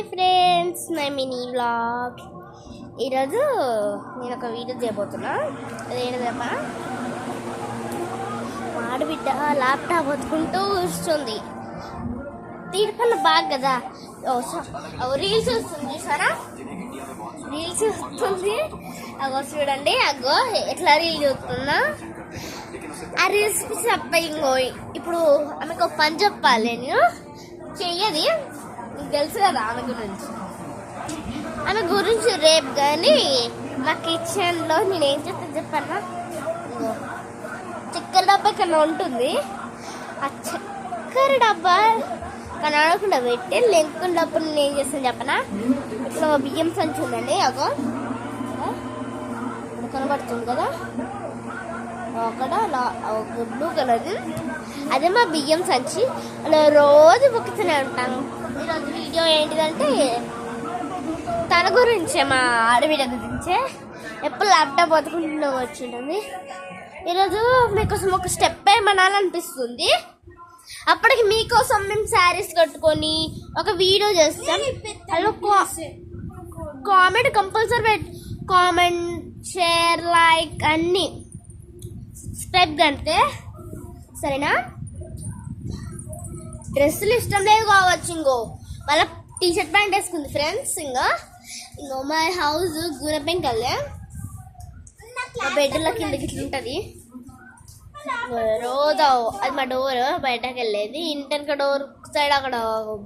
Hi friends, my mini vlog. ఈరోజు నేను ఒక వీడియో చేయబోతున్నా. అదేంటమ్మా, ఆడబిడ్డ ల్యాప్టాప్ వదుకుంటూ కూర్చుంది. తీర్పల్ల బాగా కదా, రీల్స్ వస్తుంది చూసారా, రీల్స్ వస్తుంది. అగో చూడండి, అగో ఎట్లా రీల్ చూస్తున్నా. ఆ రీల్స్ చెప్ప ఇంకో ఇప్పుడు ఆమెకు ఒక పని చెప్పాలి. నేను చెయ్యది, నీకు తెలుసు కదా ఆమె గురించి రేపు. కానీ మా కిచెన్లో నేను ఏం చెప్తాను చెప్పాను, చక్కెర డబ్బా కన్నా ఉంటుంది. ఆ చక్కెర డబ్బా కానీ ఆడకుండా పెట్టి లెంకున్నప్పుడు నేను ఏం చేస్తాను చెప్పనా. ఇప్పుడు మా బియ్యం సంచి ఉందండి, అగో కనబడుతుంది కదా అక్కడ బ్లూ కలర్, అదే మా బియ్యం సంచి. అలా రోజు బుక్కుతూనే ఉంటాను. ఈరోజు వీడియో ఏంటిదంటే తన గురించే, మా ఆడబిడ్డ గురించే. ఎప్పుడు ల్యాప్టాప్ వదుకుంటూ వచ్చింటుంది. ఈరోజు మీకోసం ఒక స్టెప్ ఏమనాలనిపిస్తుంది. అప్పటికి మీకోసం మేము శారీస్ కట్టుకొని ఒక వీడియో చేస్తాం. హలో, కామెంట్ కంపల్సరీ పెట్టు, కామెంట్, షేర్, లైక్ అన్నీ సబ్స్క్రైబ్ అంతే, సరేనా. డ్రెస్సులు ఇష్టం లేదు కావచ్చు, ఇంకో మళ్ళీ టీషర్ట్ ప్యాంట్ వేసుకుంది ఫ్రెండ్స్. ఇంకో మా హౌస్ గురపెంకి వెళ్ళే మా బెడ్ల కిందకి ఇట్లా ఉంటుంది. రోజు అది మా డోర్ బయటకు వెళ్ళేది. ఇంటెనక డోర్ సైడ్ అక్కడ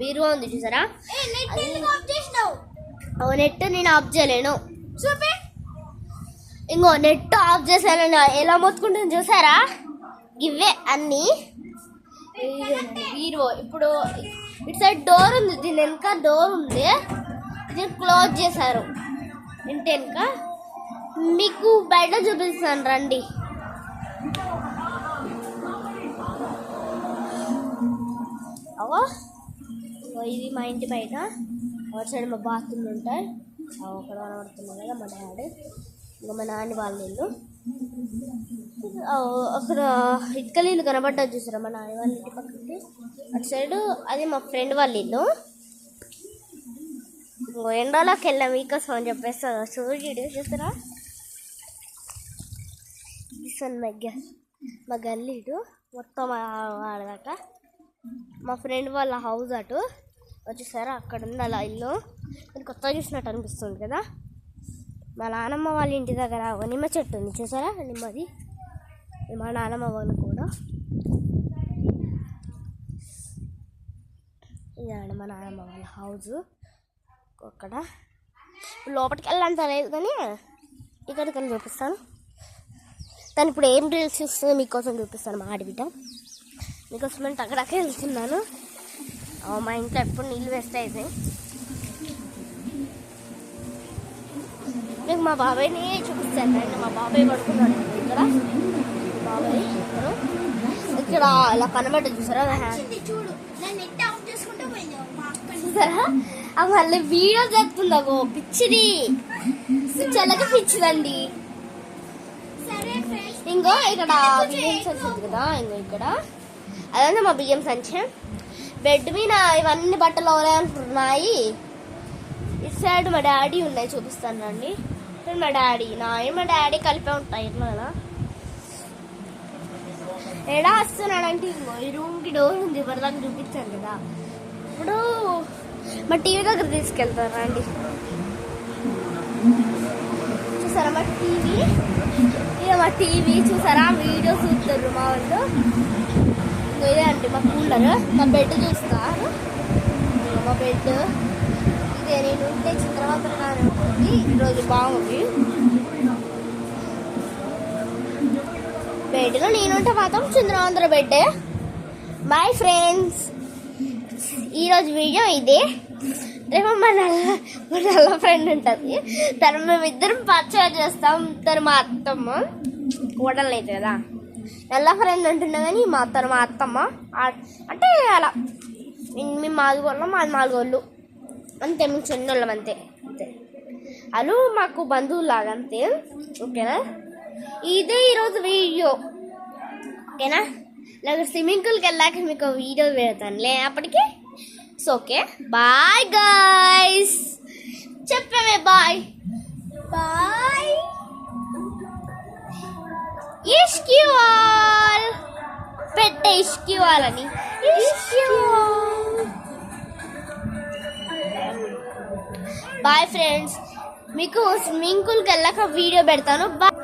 బీరువా ఉంది చూసారా, నెట్ నేను ఆఫ్ చేయలేను. చూపి, ఇంకో నెట్ ఆఫ్ చేశాను, ఎలా మొత్తుకుంటుంది చూసారా. ఇవే అన్నీ బీరువా. ఇప్పుడు ఇటు సైడ్ డోర్ ఉంది, దీని వెనక డోర్ ఉంది, దీన్ని క్లోజ్ చేశారు ఇంటి వెనక. మీకు బయట చూపిస్తాను రండి. అవో ఇది మా ఇంటి బయట, అవుట్ సైడ్ మా బాత్రూమ్లు ఉంటాయి. అక్కడ కనబడుతున్నాయి కదా మా డాడీ, ఇంకా మా నాన్న వాళ్ళ ఇల్లు. అక్కడ ఇటుకలు ఇల్లు కనబడ్డది చూసారా, మా నాన్న వాళ్ళ ఇంటి పక్కకి అటు సైడు. అది మా ఫ్రెండ్ వాళ్ళ ఇల్లు. ఎండలోకి వెళ్ళాం మీకోసం అని చెప్పేస్తా. సూర్యుడు చూస్తారా, మా గల్లీ ఇటు మొత్తం ఆడదాకా. మా ఫ్రెండ్ వాళ్ళ హౌస్ అటు వచ్చేసారా, అక్కడ ఉంది అలా ఇల్లు. అది కొత్తగా చూసినట్టు అనిపిస్తుంది కదా. మా నాన్నమ్మ వాళ్ళ ఇంటి దగ్గర నిమ్మ చెట్టు ఉంది చూసారా, నిమ్మది. మా నాన్నమ్మ వాళ్ళు కూడా ఇదండి మా నాన్నమ్మ వాళ్ళ హౌస్. అక్కడ లోపలికి వెళ్ళంత లేదు కానీ ఇక్కడికి వెళ్ళి చూపిస్తాను. తను ఇప్పుడు ఏం రీల్స్ చూస్తుందో మీకోసం చూపిస్తాను. మా ఆడబిడ్డ మీకోసం అంటే అక్కడకే వెళ్తున్నాను. మా ఇంట్లో ఎప్పుడు నీళ్ళు వేస్ట్ అవుతాయి. మీకు మా బాబాయ్ని చూపిస్తాను అండి. మా బాబాయ్ పడుకున్నాడు ఇక్కడ. బాబాయ్ ఇక్కడ ఇలా కనబడ్డది చూసారా, చూసారా. అది మళ్ళీ వీడియో చేస్తుందా, పిచ్చిది, పిచ్చలకి పిచ్చిదండి. ఇంకో ఇక్కడ బియ్యం సంచి ఉంది కదా, ఇంకో ఇక్కడ అదంతా మా బియ్యం సంచి. బెడ్ మీద ఇవన్నీ బట్టలు ఉన్నాయి. ఇటు సైడ్ మా డాడీ ఉన్నాయి, చూపిస్తాను రండి. మా డాడీ మా డాడీ కలిపే ఉంటాయి ఇట్లా కదా. ఎడా వస్తున్నాడంటే ఇంకో ఈ రూమ్కి డోర్ ఉంది, ఇప్పటిదాకా చూపించాను కదా. ఇప్పుడు మా టీవీ దగ్గర తీసుకెళ్తారు రండి. చూసారా మా టీవీ, ఇక మా టీవీ చూసారా, వీడియో చూస్తారు మా వాళ్ళు. ఇదే అండి మా కూలర్. మా బెడ్ చూస్తారు, మా బెడ్ ఇదే. నేను ఉంటే చిత్రవంతరాన్ని ఉంటుంది, ఈరోజు బాగుంది. బెడ్లో నేనుంటే మాత్రం చంద్రవంతర బెడ్. బాయ్ ఫ్రెండ్స్, ఈరోజు వీడియో ఇదే. రేపు మా నల్ల ఫ్రెండ్ ఉంటుంది, తను మేమిద్దరం పచ్చడి చేస్తాం. తను మా అత్తమ్మ, కోడలు అయితే కదా. నల్ల ఫ్రెండ్ అంటున్నా కానీ మా అత్తమ్మ అంటే అలా. మేము 4 వాళ్ళం, మాది 4 వాళ్ళు అంతే. మేము చిన్నోళ్ళం అంతే అంతే. వాళ్ళు మాకు బంధువులాగా అంతే. ఓకేనా, ఇదే ఈరోజు వీడియో. ఓకేనా, నాకు స్విమ్మింగ్ పూల్కి వెళ్ళాక మీకు వీడియో పెడతానులే అప్పటికి. So okay, bye guys. ఇష్క్యూఆల్ పెట్టే ఇష్క్యూఆల్ అని. బాయ్ ఫ్రెండ్స్, మీకు స్విమ్మింగ్ పూల్కి వెళ్ళాక వీడియో పెడతాను. బాయ్.